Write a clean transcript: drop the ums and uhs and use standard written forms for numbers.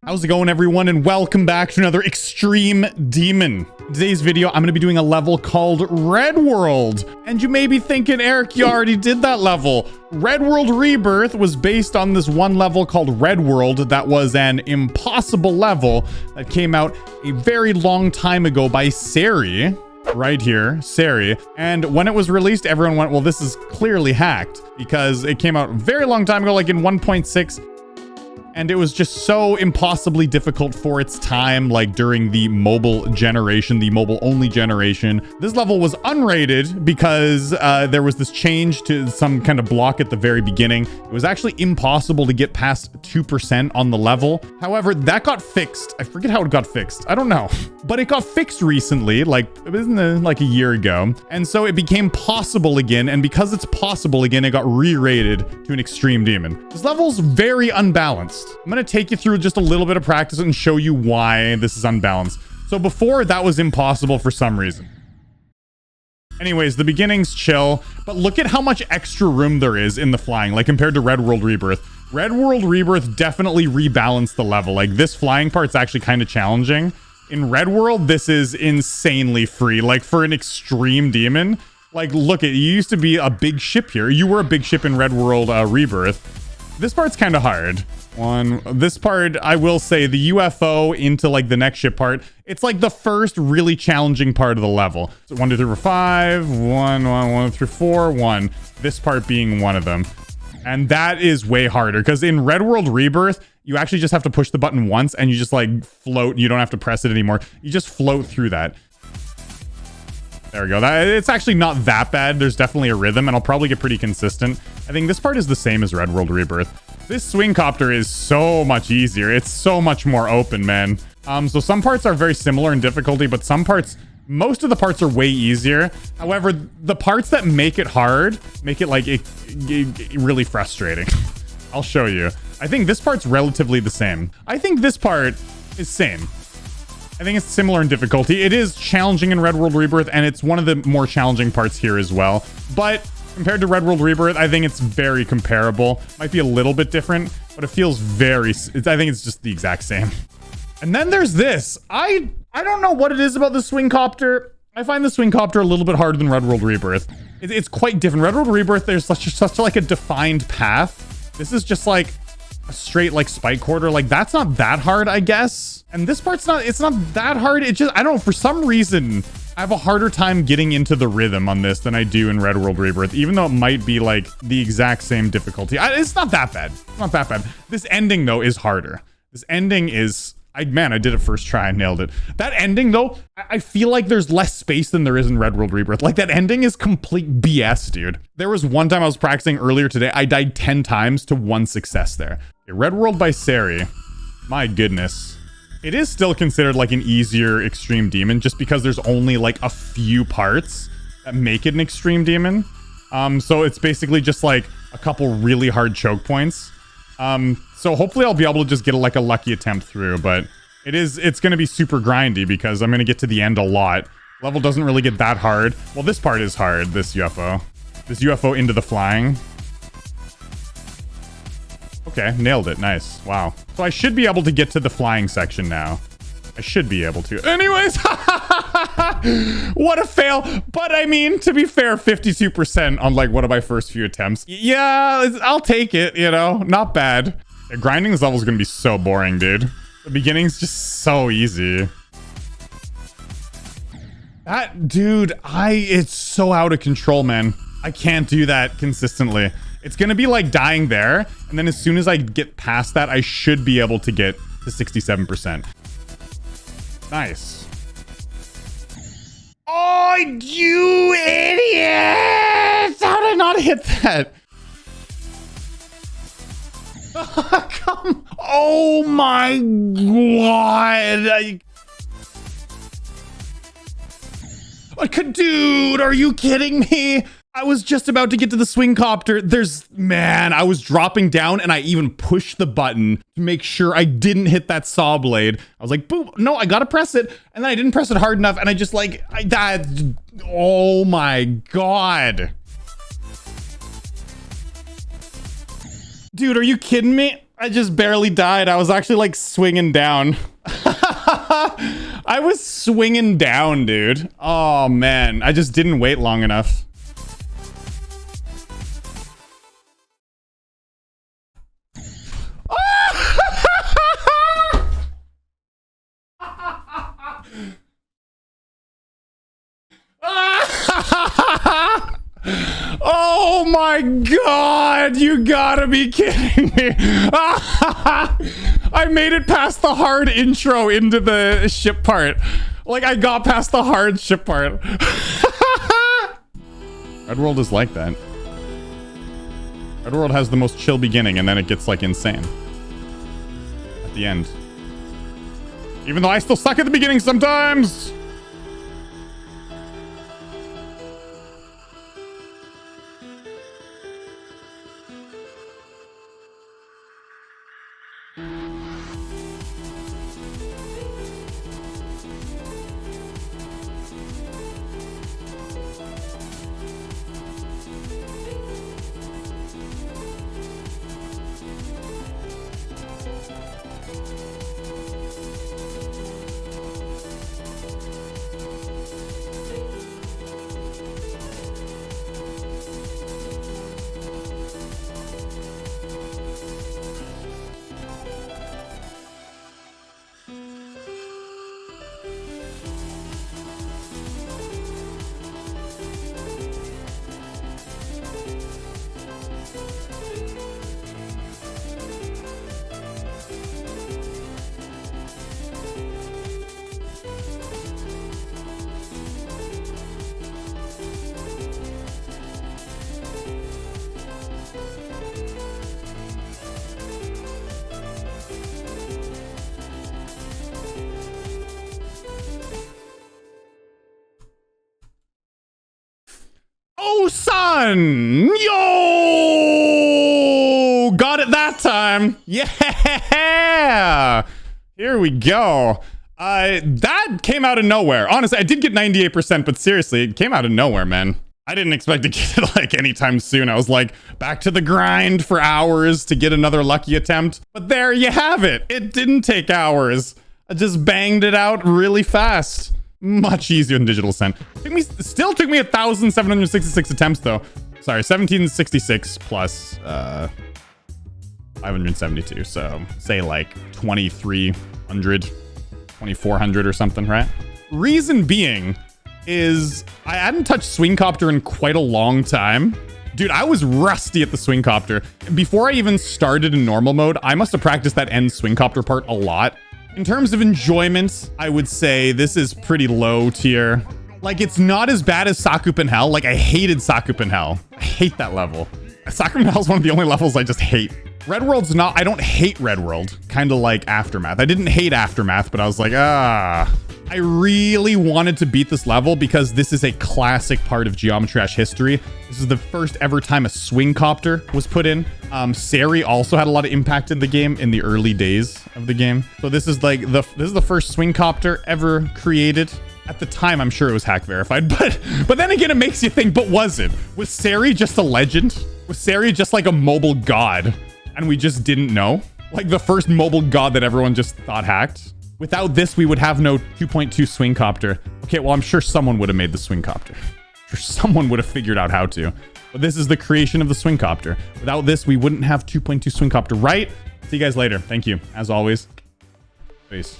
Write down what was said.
How's it going, everyone, and welcome back to another Extreme Demon. In today's video, I'm going to be doing a level called Red World. And you may be thinking, Eric, you already did that level. Red World Rebirth was based on this one level called Red World that was an impossible level that came out a very long time ago by SaRY. Right here, SaRY. And when it was released, everyone went, well, this is clearly hacked because it came out a very long time ago, like in 1.6. And it was just so impossibly difficult for its time, like during the mobile generation, the mobile only generation. This level was unrated because there was this change to some kind of block at the very beginning. It was actually impossible to get past 2% on the level. However, that got fixed. I forget how it got fixed. I don't know. But it got fixed recently, like a year ago. And so it became possible again. And because it's possible again, it got re-rated to an extreme demon. This level's very unbalanced. I'm going to take you through just a little bit of practice and show you why this is unbalanced. So before, that was impossible for some reason. Anyways, the beginning's chill, but look at how much extra room there is in the flying, like compared to Red World Rebirth. Red World Rebirth definitely rebalanced the level. Like this flying part's actually kind of challenging. In Red World, this is insanely free. Like for an extreme demon, like look at, you used to be a big ship here. You were a big ship in Red World Rebirth. This part's kind of hard. This part, I will say, the UFO into like the next ship part, it's like the first really challenging part of the level. So 1, 2, 3, 4, 5, 1 through 4, 1. This part being one of them. And that is way harder because in Red World Rebirth, you actually just have to push the button once and you just like float. You don't have to press it anymore. You just float through that. There we go. It's actually not that bad. There's definitely a rhythm and I'll probably get pretty consistent. I think this part is the same as Red World Rebirth. This swing copter is so much easier. It's so much more open, man. So some parts are very similar in difficulty, but most of the parts are way easier. However, the parts that make it hard, make it like really frustrating. I'll show you. I think this part's relatively the same. I think this part is same. I think it's similar in difficulty. It is challenging in Red World Rebirth, and it's one of the more challenging parts here as well. But compared to Red World Rebirth, I think it's very comparable. Might be a little bit different, but it feels I think it's just the exact same. And then there's this. I don't know what it is about the swing copter. I find the swing copter a little bit harder than Red World Rebirth. It's quite different. Red World Rebirth, there's such like a defined path. This is just like a straight like spike quarter. Like that's not that hard, I guess. And this part's it's not that hard. It just, I don't know, for some reason, I have a harder time getting into the rhythm on this than I do in Red World Rebirth, even though it might be like the exact same difficulty. It's not that bad. It's not that bad. This ending though is harder. This ending is, man, I did it first try. I nailed it. That ending though, I feel like there's less space than there is in Red World Rebirth. Like that ending is complete BS, dude. There was one time I was practicing earlier today. I died 10 times to 1 success there. Okay, Red World by SaRY. My goodness. It is still considered like an easier extreme demon just because there's only like a few parts that make it an extreme demon. So it's basically just like a couple really hard choke points. So hopefully I'll be able to just get like a lucky attempt through, but it's going to be super grindy because I'm going to get to the end a lot. Level doesn't really get that hard. Well, this part is hard, this UFO into the flying. Okay, nailed it. Nice. Wow. So I should be able to get to the flying section now. I should be able to. Anyways, what a fail. But I mean, to be fair, 52% on like one of my first few attempts. Yeah, I'll take it, you know, not bad. Yeah, grinding this level is going to be so boring, dude. The beginning's just so easy. That, dude, it's so out of control, man. I can't do that consistently. It's going to be like dying there. And then as soon as I get past that, I should be able to get to 67%. Nice. Oh, you idiot! How did I not hit that? Come. Oh my God. Dude, are you kidding me? I was just about to get to the swing copter. Man, I was dropping down and I even pushed the button to make sure I didn't hit that saw blade. I was like, boom, no, I gotta press it. And then I didn't press it hard enough and I just like, oh my God. Dude, are you kidding me? I just barely died. I was actually like swinging down. I was swinging down, dude. Oh man, I just didn't wait long enough. Oh my god, you gotta be kidding me. I made it past the hard intro into the ship part. Like, I got past the hard ship part. Red World is like that. Red World has the most chill beginning, and then it gets, like, insane at the end. Even though I still suck at the beginning sometimes. Oh, son! Yo! Got it that time. Yeah! Here we go. That came out of nowhere. Honestly, I did get 98%, but seriously, it came out of nowhere, man. I didn't expect to get it like anytime soon. I was like, back to the grind for hours to get another lucky attempt. But there you have it. It didn't take hours. I just banged it out really fast. Much easier than Digital Ascent. Still took me 1,766 attempts though. Sorry, 1,766 plus 572. So say like 2,300, 2,400 or something, right? Reason being is I hadn't touched Swing Copter in quite a long time. Dude, I was rusty at the Swing Copter. Before I even started in normal mode, I must have practiced that end Swing Copter part a lot. In terms of enjoyment, I would say this is pretty low tier. Like, it's not as bad as Sakupen Hell. Like, I hated Sakupen Hell. I hate that level. Sakupen Hell is one of the only levels I just hate. Red World's not... I don't hate Red World. Kind of like Aftermath. I didn't hate Aftermath, but I was like, I really wanted to beat this level because this is a classic part of Geometry Dash history. This is the first ever time a Swing Copter was put in. SaRY also had a lot of impact in the game in the early days of the game. So this is like this is the first Swing Copter ever created. At the time, I'm sure it was hack verified, but then again, it makes you think, but was it? Was SaRY just a legend? Was SaRY just like a mobile god? And we just didn't know? Like the first mobile god that everyone just thought hacked? Without this, we would have no 2.2 Swing Copter. Okay, well, I'm sure someone would have made the Swing Copter. I'm sure someone would have figured out how to. But this is the creation of the Swing Copter. Without this, we wouldn't have 2.2 Swing Copter, right? See you guys later. Thank you, as always. Peace.